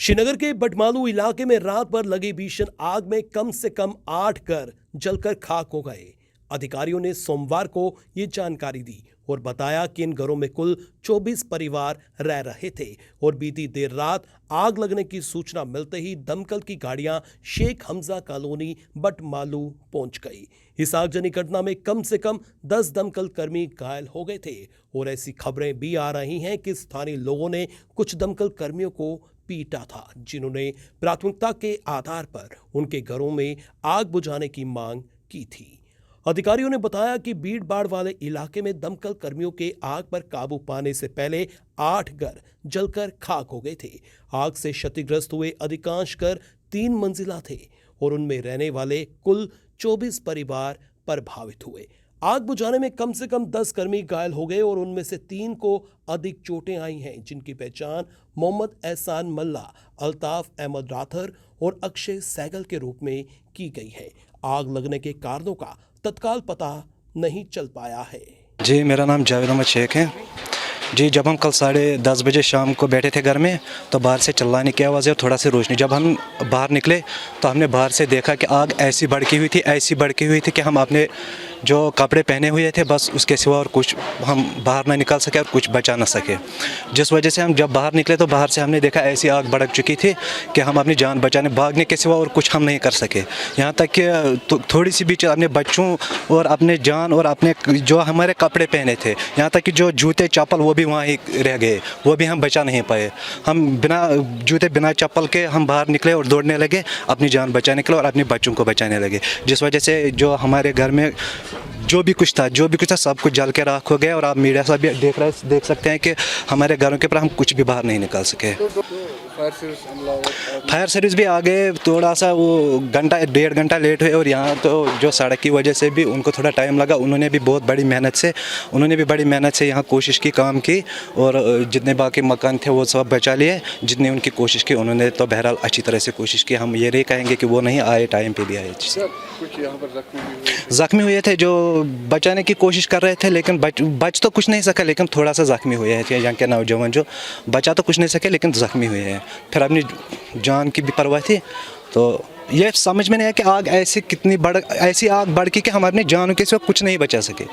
श्रीनगर के बटमालू इलाके में रात भर लगी भीषण आग में कम से कम 8 घर जलकर खाक हो गए। अधिकारियों ने सोमवार को ये जानकारी दी और बताया कि इन घरों में कुल 24 परिवार रह रहे थे और बीती देर रात आग लगने की सूचना मिलते ही दमकल की गाड़ियां शेख हमजा कॉलोनी बटमालू पहुंच गई। इस आगजनी घटना में कम से कम 10 दमकल कर्मी घायल हो गए थे और ऐसी खबरें भी आ रही हैं कि स्थानीय लोगों ने कुछ दमकल कर्मियों को पीटा था, जिन्होंने प्राथमिकता के आधार पर उनके घरों में आग बुझाने की मांग की थी। अधिकारियों ने बताया कि भीड़ भाड़ वाले इलाके में दमकल कर्मियों के आग पर काबू पाने से पहले 8 घर जलकर खाक हो गए थे। आग से क्षतिग्रस्त हुए अधिकांश घर 3 मंजिला थे और उनमें रहने वाले कुल 24 परिवार प्रभावित हुए। आग बुझाने में कम से कम 10 कर्मी घायल हो गए और उनमें से 3 को अधिक चोटें आई हैं, जिनकी पहचान मोहम्मद एहसान मल्ला, अल्ताफ अहमद राथर और अक्षय सैगल के रूप में की गई है। आग लगने के कारणों का तत्काल पता नहीं चल पाया है। जी, मेरा नाम जावेद अहमद शेख है। जी, जब हम कल 10:30 बजे शाम को बैठे थे घर में तो बाहर से चिल्लाने की आवाज़ और थोड़ा सी रोशनी। जब हम बाहर निकले तो हमने बाहर से देखा कि आग ऐसी भड़की हुई थी कि हम अपने जो कपड़े पहने हुए थे बस उसके सिवा और कुछ हम बाहर ना निकल सके और कुछ बचा ना सके। जिस वजह से हम जब बाहर निकले तो बाहर से हमने देखा ऐसी आग भड़क चुकी थी कि हम अपनी जान बचाने भागने के सिवा और कुछ हम नहीं कर सके। यहाँ तक कि थोड़ी सी भी अपने बच्चों और अपने जान और अपने जो हमारे कपड़े पहने थे, यहाँ तक कि जो जूते चप्पल वो भी वहाँ ही रह गए, वो भी हम बचा नहीं पाए। हम बिना जूते बिना चप्पल के हम बाहर निकले और दौड़ने लगे अपनी जान बचाने के लिए और अपने बच्चों को बचाने लगे। जिस वजह से जो हमारे घर में जो भी कुछ था सब कुछ जल के राख हो गया। और आप मीडिया से भी देख सकते हैं कि हमारे घरों के पर हम कुछ भी बाहर नहीं निकाल सके। फायर सर्विस भी आ गए, थोड़ा सा वो 1.5 घंटा लेट हुए और यहाँ तो जो सड़क की वजह से भी उनको थोड़ा टाइम लगा। उन्होंने भी बड़ी मेहनत से यहाँ कोशिश की, काम की और जितने बाकी मकान थे वो सब बचा लिए। जितनी उनकी कोशिश की उन्होंने तो बहरहाल अच्छी तरह से कोशिश की। हम ये नहीं कहेंगे कि वो नहीं आए, टाइम पे भी आए। कुछ यहाँ पर जख्मी हुए थे जो बचाने की कोशिश कर रहे थे, लेकिन बच तो कुछ नहीं सका, लेकिन थोड़ा सा जख्मी हुए हैं। यहाँ के नौजवान जो बचा तो कुछ नहीं सके लेकिन जख्मी हुए हैं। फिर अपनी जान की भी परवाह थी। तो ये समझ में नहीं आया कि आग ऐसी आग बढ़ कि हम अपनी जानों के सिवा कुछ नहीं बचा सके।